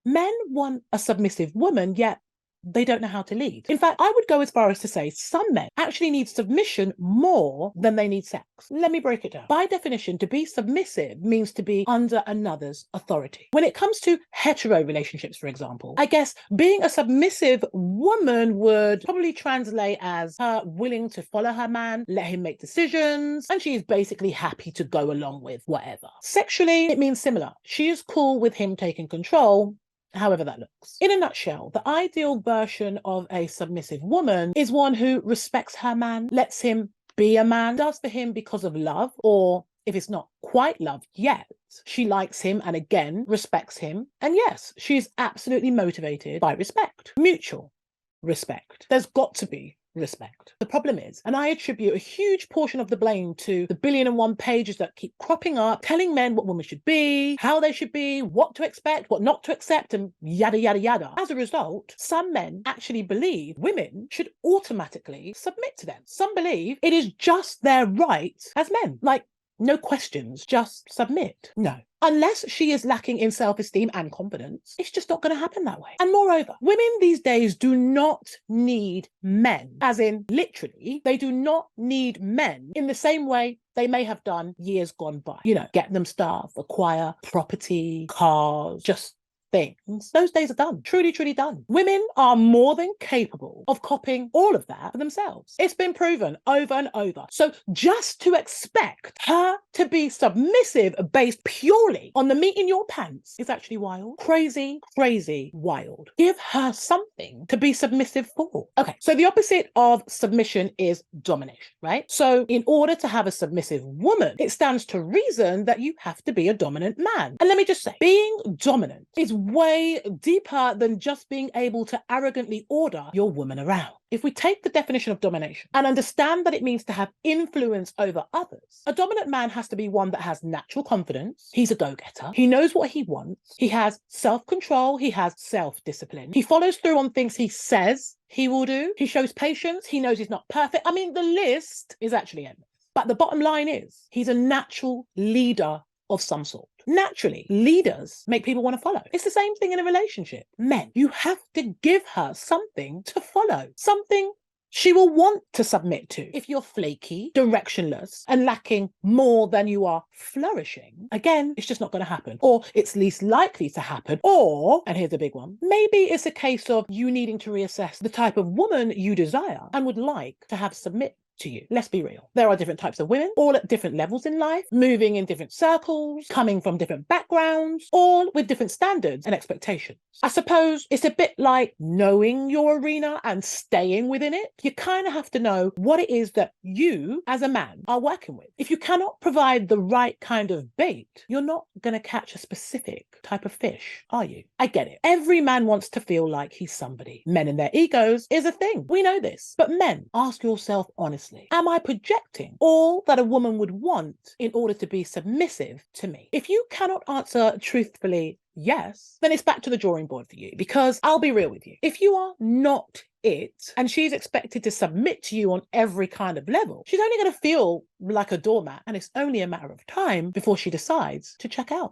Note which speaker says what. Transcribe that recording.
Speaker 1: Men want a submissive woman, yet they don't know how to lead. In fact, I would go as far as to say some men actually need submission more than they need sex. Let me break it down. By definition, to be submissive means to be under another's authority. When it comes to hetero relationships, for example, I guess being a submissive woman would probably translate as her willing to follow her man, let him make decisions, and she is basically happy to go along with whatever. Sexually, it means similar. She is cool with him taking control, however that looks. In a nutshell, the ideal version of a submissive woman is one who respects her man, lets him be a man, does for him because of love, or if it's not quite love yet, she likes him and again respects him. And yes, she's absolutely motivated by respect, mutual respect. There's got to be respect. The problem is, and I attribute a huge portion of the blame to the 1,000,001 pages that keep cropping up, telling men what women should be, how they should be, what to expect, what not to accept, and yada, yada, yada. As a result, some men actually believe women should automatically submit to them. Some believe it is just their right as men. Like, no questions, just submit. No. Unless she is lacking in self-esteem and confidence, it's just not going to happen that way. And moreover, women these days do not need men, as in literally, they do not need men in the same way they may have done years gone by. You know, get them stuff, acquire property, cars, just things. Those days are done. Truly, truly done. Women are more than capable of copying all of that for themselves. It's been proven over and over. So just to expect her to be submissive based purely on the meat in your pants is actually wild. Crazy, crazy wild. Give her something to be submissive for. Okay, so the opposite of submission is domination, right? So in order to have a submissive woman, it stands to reason that you have to be a dominant man. And let me just say, being dominant is way deeper than just being able to arrogantly order your woman around. If we take the definition of domination and understand that it means to have influence over others, a dominant man has to be one that has natural confidence. He's a go-getter. He knows what he wants. He has self-control. He has self-discipline. He follows through on things he says he will do. He shows patience. He knows he's not perfect. I mean, the list is actually endless. But the bottom line is he's a natural leader of some sort. Naturally, leaders make people want to follow. It's the same thing in a relationship. Men, you have to give her something to follow, something she will want to submit to. If you're flaky, directionless, and lacking more than you are flourishing, again, it's just not going to happen. Or it's least likely to happen. Or, and here's a big one, maybe it's a case of you needing to reassess the type of woman you desire and would like to have submit to you. Let's be real. There are different types of women, all at different levels in life, moving in different circles, coming from different backgrounds, all with different standards and expectations. I suppose it's a bit like knowing your arena and staying within it. You kind of have to know what it is that you, as a man, are working with. If you cannot provide the right kind of bait, you're not going to catch a specific type of fish, are you? I get it. Every man wants to feel like he's somebody. Men and their egos is a thing. We know this. But men, ask yourself honestly, am I projecting all that a woman would want in order to be submissive to me? If you cannot answer truthfully yes, then it's back to the drawing board for you, because I'll be real with you. If you are not it and she's expected to submit to you on every kind of level, she's only going to feel like a doormat, and it's only a matter of time before she decides to check out.